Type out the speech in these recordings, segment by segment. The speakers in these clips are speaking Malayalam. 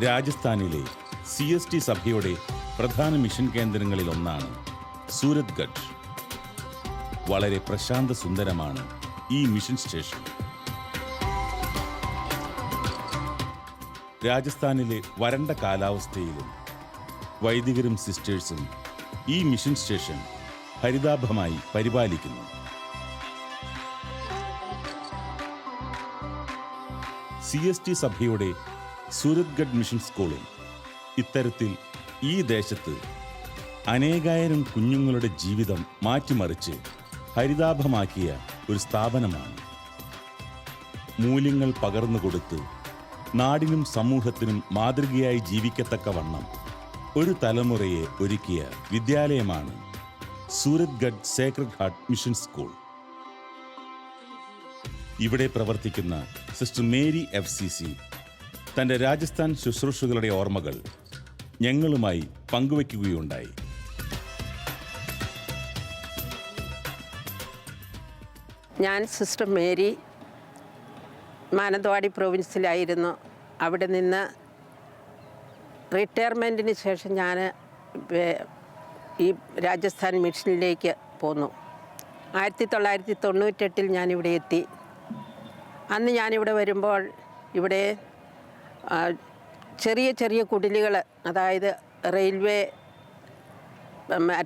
രാജസ്ഥാനിലെ CST സഭയുടെ പ്രധാന മിഷൻ കേന്ദ്രങ്ങളിലൊന്നാണ് സൂരത്ഗഡ്. വളരെ പ്രശാന്ത സുന്ദരമാണ് ഈ മിഷൻ സ്റ്റേഷൻ. രാജസ്ഥാനിലെ വരണ്ട കാലാവസ്ഥയിലും വൈദികരും സിസ്റ്റേഴ്സും ഈ മിഷൻ സ്റ്റേഷൻ ഹരിതാഭമായി പരിപാലിക്കുന്നു. CST സഭയുടെ സൂരത്ഗഡ് മിഷൻ സ്കൂളിൽ ഇത്തരത്തിൽ ഈ ദേശത്ത് അനേകായിരം കുഞ്ഞുങ്ങളുടെ ജീവിതം മാറ്റിമറിച്ച് ഹരിതാഭമാക്കിയ ഒരു സ്ഥാപനമാണ്. മൂല്യങ്ങൾ പകർന്നുകൊടുത്ത് നാടിനും സമൂഹത്തിനും മാതൃകയായി ജീവിക്കത്തക്കവണ്ണം ഒരു തലമുറയെ ഒരുക്കിയ വിദ്യാലയമാണ് സൂരത്ഗഡ് സേക്രഡ് ഹാർട്ട് മിഷൻ സ്കൂൾ. ഇവിടെ പ്രവർത്തിക്കുന്ന സിസ്റ്റർ മേരി FCC തൻ്റെ രാജസ്ഥാൻ ശുശ്രൂഷകളുടെ ഓർമ്മകൾ ഞങ്ങളുമായി പങ്കുവയ്ക്കുകയുണ്ടായി. ഞാൻ സിസ്റ്റർ മേരി മാനന്തവാടി പ്രൊവിൻസിലായിരുന്നു. അവിടെ നിന്ന് റിട്ടയർമെൻറ്റിന് ശേഷം ഞാൻ ഈ രാജസ്ഥാൻ മിഷനിലേക്ക് പോന്നു. 1998 ഞാനിവിടെ എത്തി. അന്ന് ഞാനിവിടെ വരുമ്പോൾ ഇവിടെ ചെറിയ ചെറിയ കുടിലുകൾ, അതായത് റെയിൽവേ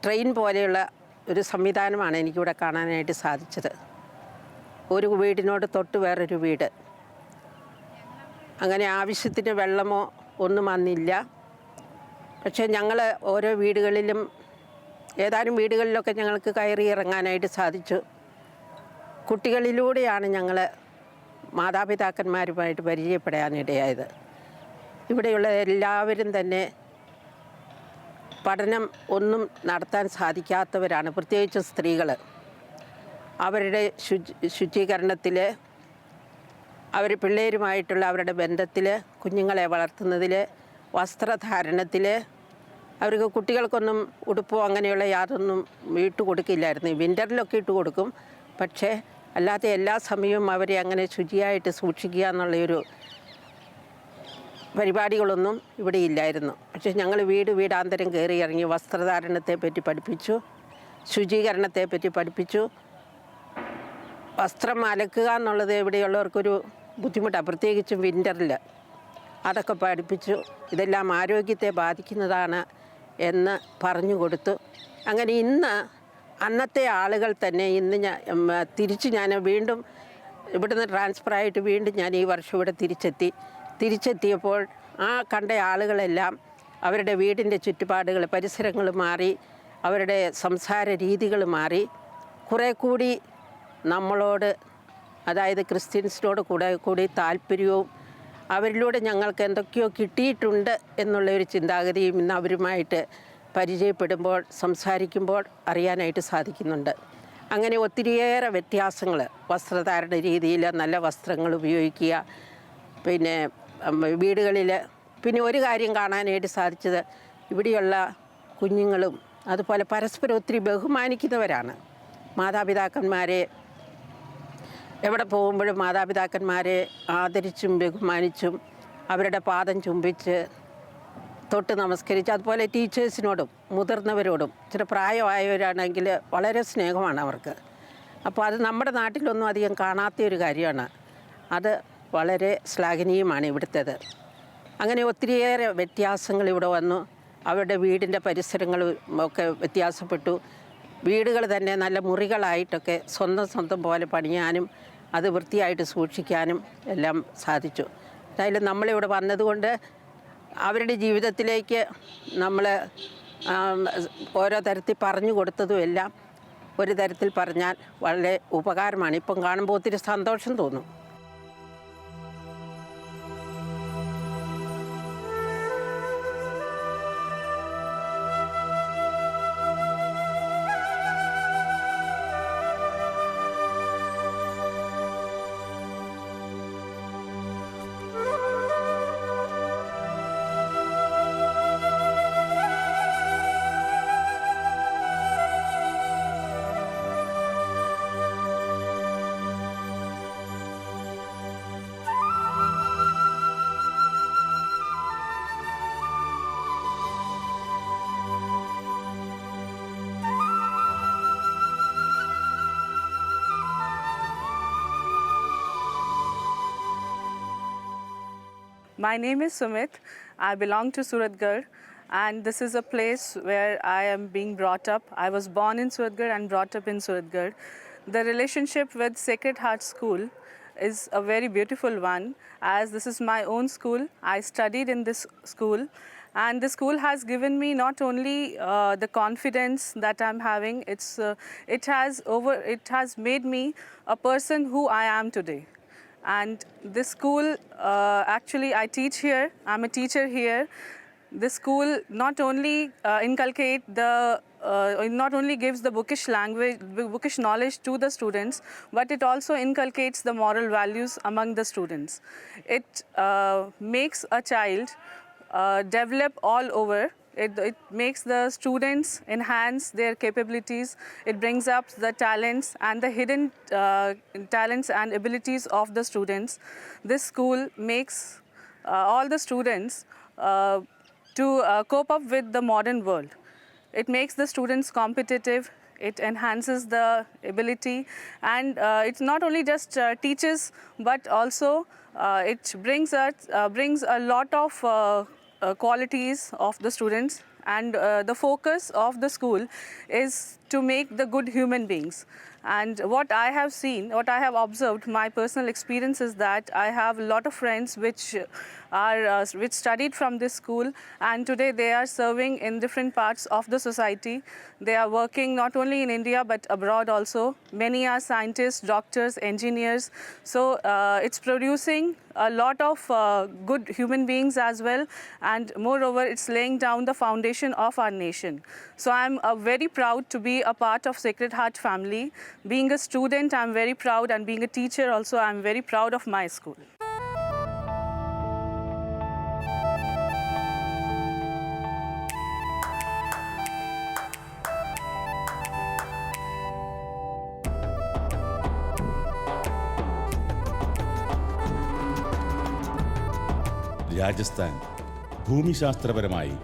ട്രെയിൻ പോലെയുള്ള ഒരു സംവിധാനമാണ് എനിക്കിവിടെ കാണാനായിട്ട് സാധിച്ചത്. ഒരു വീടിനോട് തൊട്ട് വേറൊരു വീട്, അങ്ങനെ ആവശ്യത്തിന് വെള്ളമോ ഒന്നും അന്നില്ല. പക്ഷേ ഞങ്ങൾ ഓരോ വീടുകളിലും, ഏതാനും വീടുകളിലൊക്കെ ഞങ്ങൾക്ക് കയറി ഇറങ്ങാനായിട്ട് സാധിച്ചു. കുട്ടികളിലൂടെയാണ് ഞങ്ങൾ മാതാപിതാക്കന്മാരുമായിട്ട് പരിചയപ്പെടാനിടയായത്. ഇവിടെയുള്ള എല്ലാവരും തന്നെ പഠനം ഒന്നും നടത്താൻ സാധിക്കാത്തവരാണ്, പ്രത്യേകിച്ച് സ്ത്രീകൾ. അവരുടെ ശുചീകരണത്തിൽ, അവർ പിള്ളേരുമായിട്ടുള്ള അവരുടെ ബന്ധത്തിൽ, കുഞ്ഞുങ്ങളെ വളർത്തുന്നതിൽ, വസ്ത്രധാരണത്തിൽ, അവർക്ക് കുട്ടികൾക്കൊന്നും ഉടുപ്പോ അങ്ങനെയുള്ള യാതൊന്നും ഇട്ട് കൊടുക്കില്ലായിരുന്നു. വിൻ്ററിലൊക്കെ ഇട്ട് കൊടുക്കും, പക്ഷേ അല്ലാത്ത എല്ലാ സമയവും അവരെ അങ്ങനെ ശുചിയായിട്ട് സൂക്ഷിക്കുക എന്നുള്ളൊരു പരിപാടികളൊന്നും ഇവിടെ ഇല്ലായിരുന്നു. പക്ഷേ ഞങ്ങൾ വീടാന്തരം കയറി ഇറങ്ങി വസ്ത്രധാരണത്തെപ്പറ്റി പഠിപ്പിച്ചു, ശുചീകരണത്തെപ്പറ്റി പഠിപ്പിച്ചു. വസ്ത്രം അലക്കുക എന്നുള്ളത് ഇവിടെയുള്ളവർക്കൊരു ബുദ്ധിമുട്ടാണ്, പ്രത്യേകിച്ചും വിൻ്ററിൽ. അതൊക്കെ പഠിപ്പിച്ചു. ഇതെല്ലാം ആരോഗ്യത്തെ ബാധിക്കുന്നതാണ് എന്ന് പറഞ്ഞു കൊടുത്തു. അങ്ങനെ അന്നത്തെ ആളുകൾ തന്നെ ഇന്ന് ഞാൻ വീണ്ടും ഇവിടുന്ന് ട്രാൻസ്ഫറായിട്ട് വീണ്ടും ഞാൻ ഈ വർഷം ഇവിടെ തിരിച്ചെത്തിയപ്പോൾ ആ കണ്ട ആളുകളെല്ലാം അവരുടെ വീടിൻ്റെ ചുറ്റുപാടുകൾ, പരിസരങ്ങൾ മാറി, അവരുടെ സംസാര രീതികൾ മാറി, കുറേ കൂടി നമ്മളോട്, അതായത് ക്രിസ്ത്യൻസിനോട് കൂടി താല്പര്യവും അവരിലൂടെ ഞങ്ങൾക്ക് എന്തൊക്കെയോ കിട്ടിയിട്ടുണ്ട് എന്നുള്ളൊരു ചിന്താഗതിയും ഇന്ന് അവരുമായിട്ട് പരിചയപ്പെടുമ്പോൾ, സംസാരിക്കുമ്പോൾ അറിയാനായിട്ട് സാധിക്കുന്നുണ്ട്. അങ്ങനെ ഒത്തിരിയേറെ വ്യത്യാസങ്ങൾ, വസ്ത്രധാരണ രീതിയിൽ നല്ല വസ്ത്രങ്ങൾ ഉപയോഗിക്കുക, പിന്നെ വീടുകളിൽ, പിന്നെ ഒരു കാര്യം കാണാനായിട്ട് സാധിച്ചത്, ഇവിടെയുള്ള കുഞ്ഞുങ്ങളും അതുപോലെ പരസ്പരം ഒത്തിരി ബഹുമാനിക്കുന്നവരാണ്. മാതാപിതാക്കന്മാരെ എവിടെ പോകുമ്പോഴും മാതാപിതാക്കന്മാരെ ആദരിച്ചും ബഹുമാനിച്ചും അവരുടെ പാദം ചുംബിച്ച് തൊട്ട് നമസ്കരിച്ച്, അതുപോലെ ടീച്ചേഴ്സിനോടും മുതിർന്നവരോടും, ഇച്ചിരി പ്രായമായവരാണെങ്കിൽ വളരെ സ്നേഹമാണ് അവർക്ക്. അപ്പോൾ അത് നമ്മുടെ നാട്ടിലൊന്നും അധികം കാണാത്തൊരു കാര്യമാണ്. അത് വളരെ ശ്ലാഘനീയമാണ് ഇവിടുത്തേത്. അങ്ങനെ ഒത്തിരിയേറെ വ്യത്യാസങ്ങൾ ഇവിടെ വന്നു. അവരുടെ വീടിൻ്റെ പരിസരങ്ങളും ഒക്കെ വ്യത്യാസപ്പെട്ടു. വീടുകൾ തന്നെ നല്ല മുറികളായിട്ടൊക്കെ സ്വന്തം പോലെ പണിയാനും അത് വൃത്തിയായിട്ട് സൂക്ഷിക്കാനും എല്ലാം സാധിച്ചു. അതായത് നമ്മളിവിടെ വന്നതുകൊണ്ട് അവരുടെ ജീവിതത്തിലേക്ക് നമ്മൾ ഓരോ തരത്തിൽ പറഞ്ഞു കൊടുത്തതും എല്ലാം ഒരു തരത്തിൽ പറഞ്ഞാൽ വളരെ ഉപകാരമാണ്. ഇപ്പം കാണുമ്പോൾ ഒത്തിരി സന്തോഷം തോന്നും. My name is Sumit. I belong to Suratgarh, and this is a place where I am being brought up. I was born in Suratgarh and brought up in Suratgarh. The relationship with Sacred Heart School is a very beautiful one, as this is my own school. I studied in this school, and the school has given me not only the confidence that I'm having, it has made me a person who I am today. And this school, actually I teach here, I'm a teacher here. This school not only not only gives the bookish knowledge to the students, but it also inculcates the moral values among the students. It makes a child develop all over. It makes the students enhance their capabilities. It brings up the talents and the hidden talents and abilities of the students. This school makes all the students to cope up with the modern world. It makes the students competitive. It enhances the ability, and it's not only just teaches, but also it brings a lot of qualities of the students, and the focus of the school is to make the good human beings. And what I have seen, what I have observed, my personal experience is that I have a lot of friends which studied from this school, and today they are serving in different parts of the society. They are working not only in India but abroad also. Many are scientists, doctors, engineers. So it's producing a lot of good human beings as well, and moreover it's laying down the foundation of our nation. So I'm very proud to be a part of Sacred Heart family. Being a student, I'm very proud, and being a teacher also, I'm very proud of my school. Rajasthan ഭൂമിശാസ്ത്രപരമായി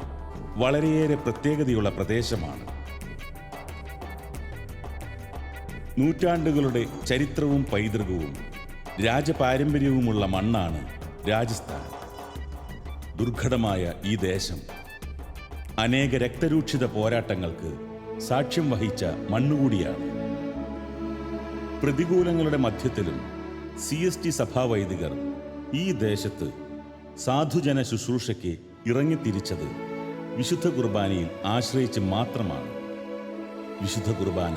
വളരെയേറെ പ്രത്യേകതയുള്ള പ്രദേശമാണ്. നൂറ്റാണ്ടുകളുടെ ചരിത്രവും പൈതൃകവും രാജപാരമ്പര്യവുമുള്ള മണ്ണാണ് രാജസ്ഥാൻ. ദുർഘടമായ ഈ ദേശം അനേക രക്തരൂക്ഷിത പോരാട്ടങ്ങൾക്ക് സാക്ഷ്യം വഹിച്ച മണ്ണുകൂടിയാണ്. പ്രതികൂലങ്ങളുടെ മധ്യത്തിലും CST സഭാവൈദികർ ഈ ദേശത്ത് സാധുജന ശുശ്രൂഷയ്ക്ക് ഇറങ്ങിത്തിരിച്ചത് വിശുദ്ധ കുർബാനയിൽ ആശ്രയിച്ച് മാത്രമാണ്. വിശുദ്ധ കുർബാന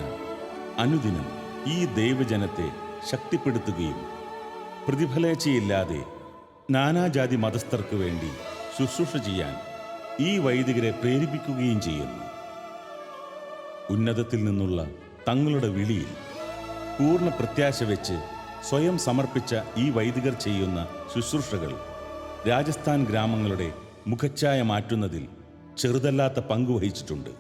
അനുദിനം ഈ ദൈവജനത്തെ ശക്തിപ്പെടുത്തുകയും പ്രതിഫലേച്ഛയില്ലാതെ നാനാജാതി മതസ്ഥർക്ക് വേണ്ടി ശുശ്രൂഷ ചെയ്യാൻ ഈ വൈദികരെ പ്രേരിപ്പിക്കുകയും ചെയ്യുന്നു. ഉന്നതത്തിൽ നിന്നുള്ള തങ്ങളുടെ വിളിയിൽ പൂർണ്ണ പ്രത്യാശ വെച്ച് സ്വയം സമർപ്പിച്ച ഈ വൈദികർ ചെയ്യുന്ന ശുശ്രൂഷകൾ രാജസ്ഥാൻ ഗ്രാമങ്ങളുടെ മുഖച്ഛായ മാറ്റുന്നതിൽ ചെറുതല്ലാത്ത പങ്ക് വഹിച്ചിട്ടുണ്ട്.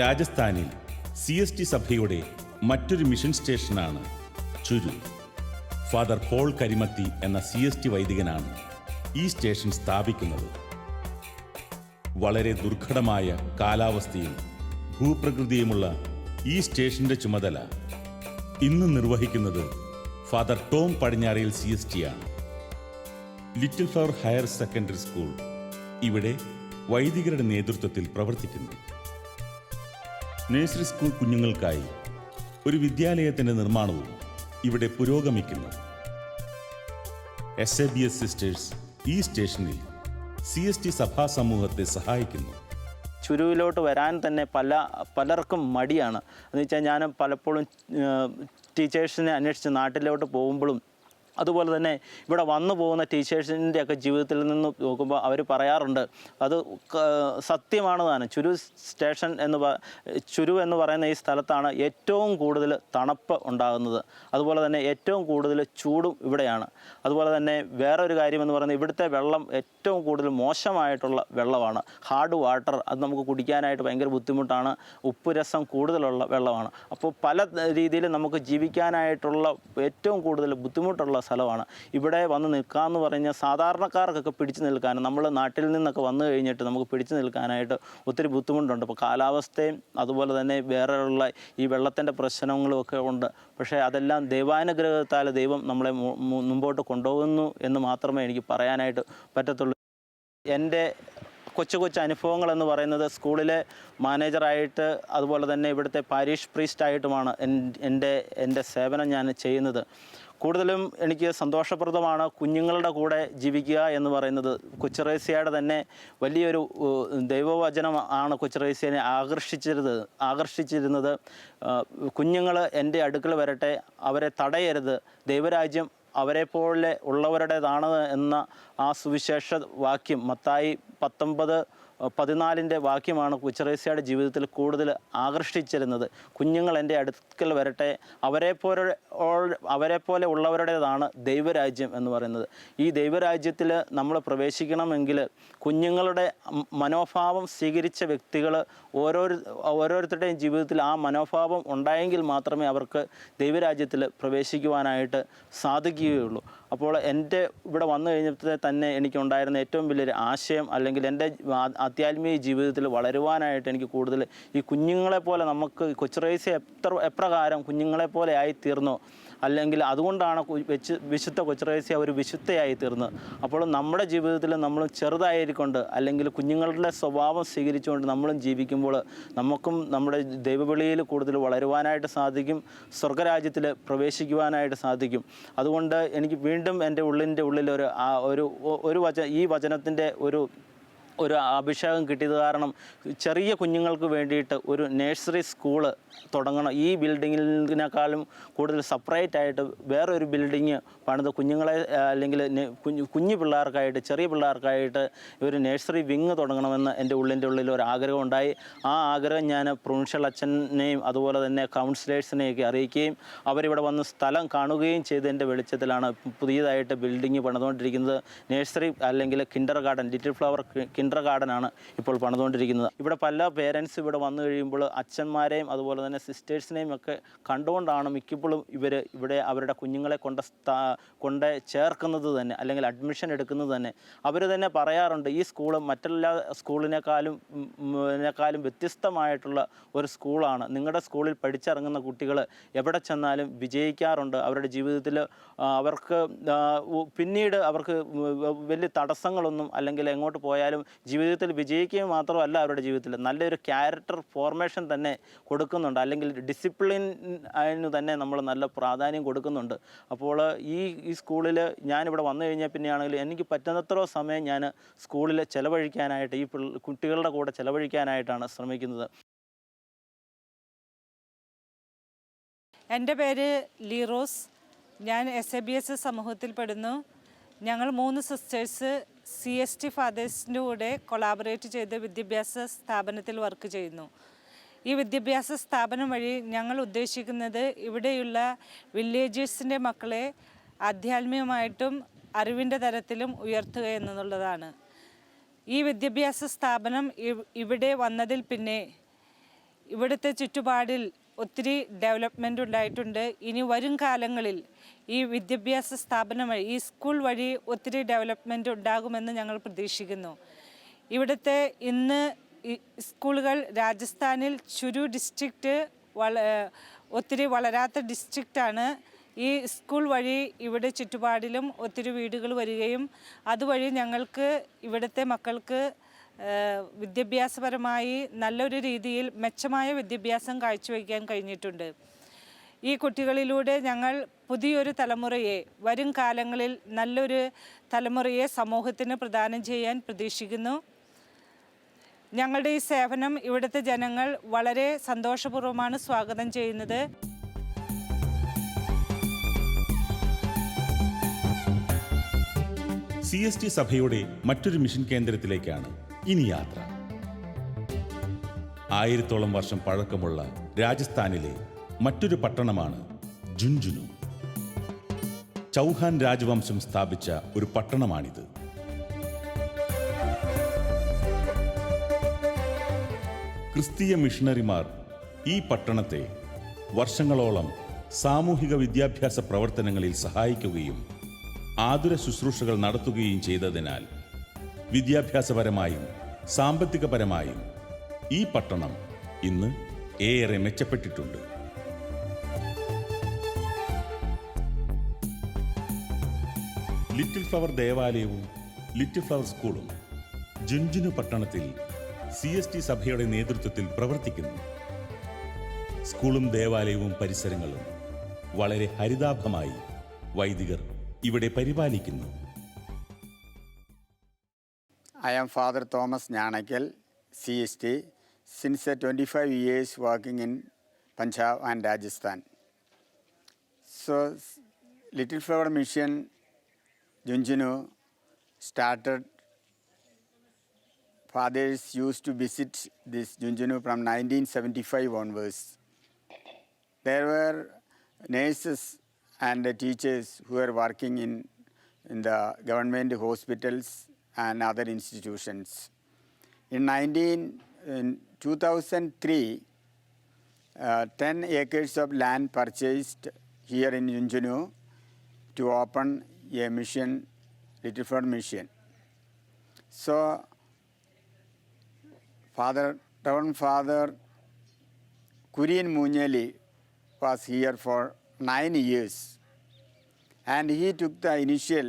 രാജസ്ഥാനിൽ CST സഭയുടെ മറ്റൊരു മിഷൻ സ്റ്റേഷനാണ് ചുരു. ഫാദർ പോൾ കരിമത്തി എന്ന CST വൈദികനാണ് ഈ സ്റ്റേഷൻ സ്ഥാപിക്കുന്നത്. വളരെ ദുർഘടമായ കാലാവസ്ഥയും ഭൂപ്രകൃതിയുമുള്ള ഈ സ്റ്റേഷന്റെ ചുമതല ഇന്ന് നിർവഹിക്കുന്നത് ഫാദർ ടോം പടിഞ്ഞാറയിൽ CST ആണ്. Little flower higher secondary school ഇവിടെ വൈദികരുടെ നേതൃത്വത്തിൽ പ്രവർത്തിക്കുന്നു. നഴ്സറി സ്കൂൾ കുഞ്ഞുങ്ങൾക്കായി ഒരു വിദ്യാലയത്തിന്റെ നിർമ്മാണവും ഇവിടെ പുരോഗമിക്കുന്നു. SABS സിസ്റ്റേഴ്സ് ഈ സ്റ്റേഷനിൽ CST സഭാ സമൂഹത്തെ സഹായിക്കുന്നു. ചുരുവിലോട്ട് വരാൻ തന്നെ പലർക്കും മടിയാണ്. എന്ന് വെച്ചാൽ ഞാൻ പലപ്പോഴും ടീച്ചേഴ്സിനെ അന്വേഷിച്ച് നാട്ടിലോട്ട് പോകുമ്പോഴും അതുപോലെ തന്നെ ഇവിടെ വന്നു പോകുന്ന ടീച്ചേഴ്സിൻ്റെയൊക്കെ ജീവിതത്തിൽ നിന്ന് നോക്കുമ്പോൾ അവർ പറയാറുണ്ട്, അത് സത്യമാണ് താനും. ചുരു എന്ന് പറയുന്ന ഈ സ്ഥലത്താണ് ഏറ്റവും കൂടുതൽ തണുപ്പ് ഉണ്ടാകുന്നത്. അതുപോലെ തന്നെ ഏറ്റവും കൂടുതൽ ചൂടും ഇവിടെയാണ്. അതുപോലെ തന്നെ വേറൊരു കാര്യമെന്ന് പറയുന്നത് ഇവിടുത്തെ വെള്ളം ഏറ്റവും കൂടുതൽ മോശമായിട്ടുള്ള വെള്ളമാണ്. ഹാർഡ് വാട്ടർ, അത് നമുക്ക് കുടിക്കാനായിട്ട് ഭയങ്കര ബുദ്ധിമുട്ടാണ്. ഉപ്പുരസം കൂടുതലുള്ള വെള്ളമാണ്. അപ്പോൾ പല രീതിയിൽ നമുക്ക് ജീവിക്കാനായിട്ടുള്ള ഏറ്റവും കൂടുതൽ ബുദ്ധിമുട്ടുള്ള സ്ഥലമാണ്. ഇവിടെ വന്ന് നിൽക്കാമെന്ന് പറഞ്ഞാൽ സാധാരണക്കാർക്കൊക്കെ പിടിച്ചു നിൽക്കാനും നമ്മൾ നാട്ടിൽ നിന്നൊക്കെ വന്നു കഴിഞ്ഞിട്ട് നമുക്ക് പിടിച്ചു നിൽക്കാനായിട്ട് ഒത്തിരി ബുദ്ധിമുട്ടുണ്ട്. ഇപ്പോൾ കാലാവസ്ഥയും അതുപോലെ തന്നെ വേറെയുള്ള ഈ വെള്ളത്തിൻ്റെ പ്രശ്നങ്ങളും ഒക്കെ ഉണ്ട്. പക്ഷേ അതെല്ലാം ദൈവാനുഗ്രഹത്താൽ ദൈവം നമ്മളെ മുമ്പോട്ട് കൊണ്ടുപോകുന്നു എന്ന് മാത്രമേ എനിക്ക് പറയാനായിട്ട് പറ്റത്തുള്ളൂ. എൻ്റെ കൊച്ചു അനുഭവങ്ങളെന്ന് പറയുന്നത് സ്കൂളിലെ മാനേജറായിട്ട് അതുപോലെ തന്നെ ഇവിടുത്തെ പാരീഷ് പ്രീസ്റ്റായിട്ടുമാണ് എൻ്റെ സേവനം ഞാൻ ചെയ്യുന്നത്. കൂടുതലും എനിക്ക് സന്തോഷപ്രദമാണ് കുഞ്ഞുങ്ങളുടെ കൂടെ ജീവിക്കുക എന്ന് പറയുന്നത്. കൊച്ചുറേസ്യയുടെ തന്നെ വലിയൊരു ദൈവവചനം ആണ് കൊച്ചുറേസ്യനെ ആകർഷിച്ചിരുന്നത്. കുഞ്ഞുങ്ങൾ എൻ്റെ അടുക്കൽ വരട്ടെ, അവരെ തടയരുത്, ദൈവരാജ്യം അവരെപ്പോലെ ഉള്ളവരുടേതാണ് എന്ന ആ സുവിശേഷ വാക്യം മത്തായി 19:14 വാക്യമാണ് കൊച്ചുറേസ്യയുടെ ജീവിതത്തിൽ കൂടുതൽ ആകർഷിച്ചിരുന്നത്. കുഞ്ഞുങ്ങൾ എൻ്റെ അടുക്കൽ വരട്ടെ, അവരെപ്പോലെ ഉള്ളവരുടേതാണ് ദൈവരാജ്യം എന്ന് പറയുന്നത്. ഈ ദൈവരാജ്യത്തിൽ നമ്മൾ പ്രവേശിക്കണമെങ്കിൽ കുഞ്ഞുങ്ങളുടെ മനോഭാവം സ്വീകരിച്ച വ്യക്തികൾ ഓരോരുത്തരുടെയും ജീവിതത്തിൽ ആ മനോഭാവം ഉണ്ടായെങ്കിൽ മാത്രമേ അവർക്ക് ദൈവരാജ്യത്തിൽ പ്രവേശിക്കുവാനായിട്ട് സാധിക്കുകയുള്ളൂ. അപ്പോൾ എൻ്റെ ഇവിടെ വന്നു കഴിഞ്ഞപ്പോൾ തന്നെ എനിക്കുണ്ടായിരുന്ന ഏറ്റവും വലിയൊരു ആശയം, അല്ലെങ്കിൽ എൻ്റെ ആധ്യാത്മിക ജീവിതത്തിൽ വളരുവാനായിട്ട് എനിക്ക് കൂടുതൽ ഈ കുഞ്ഞുങ്ങളെപ്പോലെ നമുക്ക് കൊച്ചുറേസ്യ എപ്രകാരം കുഞ്ഞുങ്ങളെപ്പോലെ ആയിത്തീർന്നോ, അല്ലെങ്കിൽ അതുകൊണ്ടാണ് വിശുദ്ധ കൊച്ചുറേസ്യ ഒരു വിശുദ്ധയായി തീർന്നത്. അപ്പോൾ നമ്മുടെ ജീവിതത്തിൽ നമ്മൾ ചെറുതായിരിക്കൊണ്ട് അല്ലെങ്കിൽ കുഞ്ഞുങ്ങളുടെ സ്വഭാവം സ്വീകരിച്ചുകൊണ്ട് നമ്മളും ജീവിക്കുമ്പോൾ നമുക്കും നമ്മുടെ ദൈവവിളിയിൽ കൂടുതൽ വളരുവാനായിട്ട് സാധിക്കും, സ്വർഗരാജ്യത്തിൽ പ്രവേശിക്കുവാനായിട്ട് സാധിക്കും. അതുകൊണ്ട് എനിക്ക് വീണ്ടും എൻ്റെ ഉള്ളിൽ ഈ വചനത്തിൻ്റെ ഒരു അഭിഷേകം കിട്ടിയത് കാരണം ചെറിയ കുഞ്ഞുങ്ങൾക്ക് വേണ്ടിയിട്ട് ഒരു നഴ്സറി സ്കൂള് തുടങ്ങണം. ഈ ബിൽഡിങ്ങിനേക്കാളും കൂടുതൽ സെപ്പറേറ്റ് ആയിട്ട് വേറൊരു ബിൽഡിങ് പണിത് കുഞ്ഞുങ്ങളെ അല്ലെങ്കിൽ കുഞ്ഞു പിള്ളേർക്കായിട്ട്, ചെറിയ പിള്ളേർക്കായിട്ട് ഒരു നഴ്സറി വിങ് തുടങ്ങണമെന്ന് എൻ്റെ ഉള്ളിൽ ഒരു ആഗ്രഹം ഉണ്ടായി. ആ ആഗ്രഹം ഞാൻ പ്രൊവിൻഷ്യൽ അച്ഛനെയും അതുപോലെ തന്നെ കൗൺസിലേഴ്സിനെയൊക്കെ അറിയിക്കുകയും അവരിവിടെ വന്ന് സ്ഥലം കാണുകയും ചെയ്തതിൻ്റെ വെളിച്ചത്തിലാണ് പുതിയതായിട്ട് ബിൽഡിങ് പണിതുകൊണ്ടിരിക്കുന്നത്. നഴ്സറി അല്ലെങ്കിൽ കിൻഡർ ഗാർഡൻ, ലിറ്റിൽ ഫ്ലവർ കിൻഡർ ഗാർഡനാണ് ഇപ്പോൾ പണിതുകൊണ്ടിരിക്കുന്നത്. ഇവിടെ പല പേരൻസ് ഇവിടെ വന്നു കഴിയുമ്പോൾ അച്ഛന്മാരെയും അതുപോലെ തന്നെ സിസ്റ്റേഴ്സിനെയും ഒക്കെ കണ്ടുകൊണ്ടാണ് മിക്കപ്പോഴും ഇവിടെ അവരുടെ കുഞ്ഞുങ്ങളെ കൊണ്ട് ചേർക്കുന്നത് തന്നെ, അല്ലെങ്കിൽ അഡ്മിഷൻ എടുക്കുന്നത് തന്നെ. അവർ തന്നെ പറയാറുണ്ട്, ഈ സ്കൂൾ മറ്റെല്ലാ സ്കൂളിനേക്കാളും വ്യത്യസ്തമായിട്ടുള്ള ഒരു സ്കൂളാണ്. നിങ്ങളുടെ സ്കൂളിൽ പഠിച്ചിറങ്ങുന്ന കുട്ടികൾ എവിടെ ചെന്നാലും വിജയിക്കാറുണ്ട്. അവരുടെ ജീവിതത്തിൽ അവർക്ക് പിന്നീട് അവർക്ക് വലിയ തടസ്സങ്ങളൊന്നും, അല്ലെങ്കിൽ എങ്ങോട്ട് പോയാലും ജീവിതത്തിൽ വിജയിക്കുക മാത്രമല്ല, അവരുടെ ജീവിതത്തിൽ നല്ലൊരു ക്യാരക്ടർ ഫോർമേഷൻ തന്നെ കൊടുക്കുന്നുണ്ട്, അല്ലെങ്കിൽ ഡിസിപ്ലിൻ അതിന് തന്നെ നമ്മൾ നല്ല പ്രാധാന്യം കൊടുക്കുന്നുണ്ട്. അപ്പോൾ ഈ സ്കൂളിൽ ഞാനിവിടെ വന്നു കഴിഞ്ഞാൽ പിന്നെയാണെങ്കിൽ എനിക്ക് പറ്റുന്നത്ര സമയം ഞാൻ സ്കൂളിൽ ചിലവഴിക്കാനായിട്ട്, ഈ കുട്ടികളുടെ കൂടെ ചിലവഴിക്കാനായിട്ടാണ് ശ്രമിക്കുന്നത്. എൻ്റെ പേര് ലീറോസ്. ഞാൻ SABS സമൂഹത്തിൽപ്പെടുന്നു. ഞങ്ങൾ 3 സിസ്റ്റേഴ്സ് CST ഫാദേഴ്സിൻ്റെ കൂടെ കൊളാബറേറ്റ് ചെയ്ത് വിദ്യാഭ്യാസ സ്ഥാപനത്തിൽ വർക്ക് ചെയ്യുന്നു. ഈ വിദ്യാഭ്യാസ സ്ഥാപനം വഴി ഞങ്ങൾ ഉദ്ദേശിക്കുന്നത് ഇവിടെയുള്ള വില്ലേജേഴ്സിൻ്റെ മക്കളെ ആധ്യാത്മികമായിട്ടും അറിവിൻ്റെ തലത്തിലും ഉയർത്തുക എന്നുള്ളതാണ്. ഈ വിദ്യാഭ്യാസ സ്ഥാപനം ഇവിടെ വന്നതിൽ പിന്നെ ഇവിടുത്തെ ചുറ്റുപാടിൽ ഒത്തിരി ഡെവലപ്മെൻ്റ് ഉണ്ടായിട്ടുണ്ട്. ഇനി വരും കാലങ്ങളിൽ ഈ വിദ്യാഭ്യാസ സ്ഥാപനം വഴി, ഈ സ്കൂൾ വഴി ഒത്തിരി ഡെവലപ്മെൻ്റ് ഉണ്ടാകുമെന്ന് ഞങ്ങൾ പ്രതീക്ഷിക്കുന്നു. ഇവിടുത്തെ ഇന്ന് സ്കൂളുകൾ രാജസ്ഥാനിൽ ചുരു ഡിസ്ട്രിക്റ്റ് ഒത്തിരി വളരാത്ത ഡിസ്ട്രിക്റ്റാണ്. ഈ സ്കൂൾ വഴി ഇവിടെ ചുറ്റുപാടിലും ഒത്തിരി വീടുകൾ വരികയും അതുവഴി ഞങ്ങൾക്ക് ഇവിടുത്തെ മക്കൾക്ക് വിദ്യാഭ്യാസപരമായി നല്ലൊരു രീതിയിൽ മെച്ചമായ വിദ്യാഭ്യാസം കാഴ്ചവെക്കാൻ കഴിഞ്ഞിട്ടുണ്ട്. ഈ കുട്ടികളിലൂടെ ഞങ്ങൾ പുതിയൊരു തലമുറയെ, വരും കാലങ്ങളിൽ നല്ലൊരു തലമുറയെ സമൂഹത്തിന് പ്രദാനം ചെയ്യാൻ പ്രതീക്ഷിക്കുന്നു. ഞങ്ങളുടെ ഈ സേവനം ഇവിടുത്തെ ജനങ്ങൾ വളരെ സന്തോഷപൂർവ്വമാണ് സ്വാഗതം ചെയ്യുന്നത്. CST സഭയുടെ മറ്റൊരു മിഷൻ കേന്ദ്രത്തിലേക്കാണ് ഇനി യാത്ര. 1000-ഓളം വർഷം പഴക്കമുള്ള രാജസ്ഥാനിലെ മറ്റൊരു പട്ടണമാണ് ജുൻജുനു. ചൗഹാൻ രാജവംശം സ്ഥാപിച്ച ഒരു പട്ടണമാണിത്. ക്രിസ്തീയ മിഷണറിമാർ ഈ പട്ടണത്തെ വർഷങ്ങളോളം സാമൂഹിക വിദ്യാഭ്യാസ പ്രവർത്തനങ്ങളിൽ സഹായിക്കുകയും ആതുര ശുശ്രൂഷകൾ നടത്തുകയും ചെയ്തതിനാൽ വിദ്യാഭ്യാസപരമായും സാമ്പത്തികപരമായും ഈ പട്ടണം ഇന്ന് ഏറെ മെച്ചപ്പെട്ടിട്ടുണ്ട്. ലിറ്റിൽ ഫ്ലവർ ദേവാലയവും ലിറ്റിൽ ഫ്ലവർ സ്കൂളും ജുൻജുനു പട്ടണത്തിൽ CST സഭയുടെ നേതൃത്വത്തിൽ പ്രവർത്തിക്കുന്നു. സ്കൂളും ദേവാലയവും പരിസരങ്ങളും വളരെ ഹരിതാഭമായി വൈദികർ ഇവിടെ പരിപാലിക്കുന്നു. I am Father Thomas Nyanakal, CST, since 25 years working in Punjab and Rajasthan. So, Little Flower Mission, Junjunu, started. Fathers used to visit this Junjunu from 1975 onwards. There were nurses and teachers who were working in the government hospitals and other institutions. In 2003, 10 acres of land purchased here in Junjunu to open a mission, Little Flower Mission. So, Reverend Father Kurian Munyali was here for 9 years, and he took the initial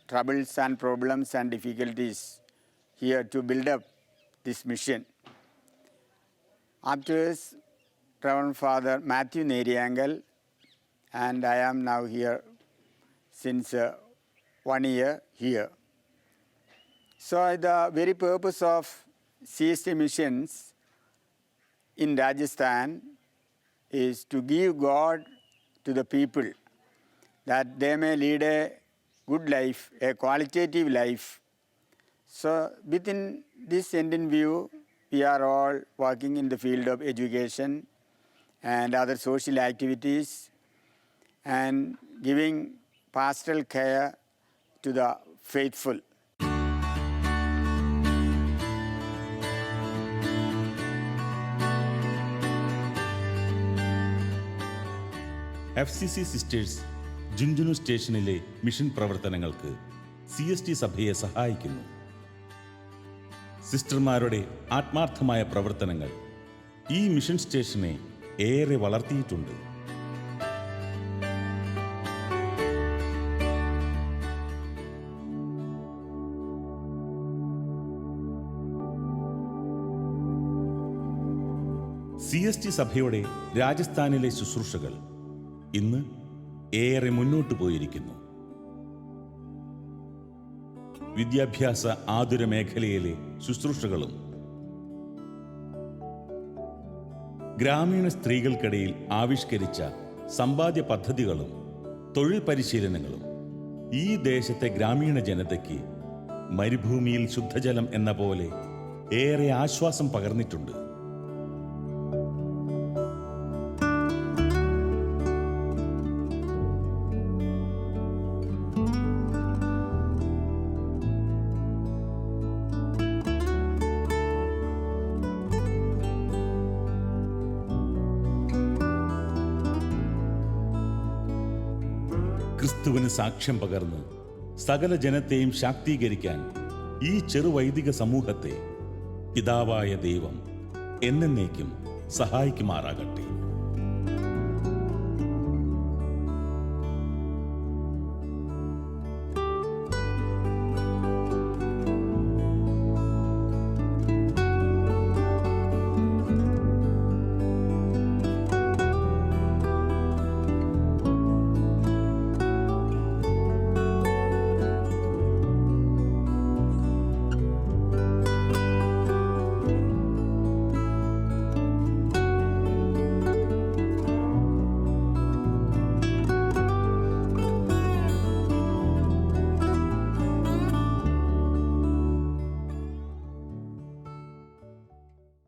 troubles and problems and difficulties here to build up this mission. Afterwards, Reverend Father Matthew Neriangal, and I am now here since 1 year here. So the very purpose of CST missions in Rajasthan is to give God to the people, that they may lead a good life, a qualitative life. So within this end in view, we are all working in the field of education and other social activities and giving pastoral care to the faithful. FCC sisters Jhunjhunu സ്റ്റേഷനിലെ മിഷൻ പ്രവർത്തനങ്ങൾക്ക് CST സഭയെ സഹായിക്കുന്നു. സിസ്റ്റർമാരുടെ ആത്മാർത്ഥമായ പ്രവർത്തനങ്ങൾ ഈ മിഷൻ സ്റ്റേഷനെ ഏറെ വളർത്തിയിട്ടുണ്ട്. CST സഭയുടെ രാജസ്ഥാനിലെ ശുശ്രൂഷകൾ ഇന്ന് ഏറെ മുന്നോട്ടു പോയിരിക്കുന്നു. വിദ്യാഭ്യാസ ആതുര മേഖലയിലെ ശുശ്രൂഷകളും ഗ്രാമീണ സ്ത്രീകൾക്കിടയിൽ ആവിഷ്കരിച്ച സമ്പാദ്യ പദ്ധതികളും തൊഴിൽ പരിശീലനങ്ങളും ഈ ദേശത്തെ ഗ്രാമീണ ജനതയ്ക്ക് മരുഭൂമിയിൽ ശുദ്ധജലം എന്ന പോലെ ഏറെ ആശ്വാസം പകർന്നിട്ടുണ്ട്. ക്രിസ്തുവിന് സാക്ഷ്യം പകർന്ന് സകല ജനത്തെയും ശാക്തീകരിക്കാൻ ഈ ചെറുവൈദിക സമൂഹത്തെ പിതാവായ ദൈവം എന്നേക്കും സഹായിക്കുമാറാകട്ടെ.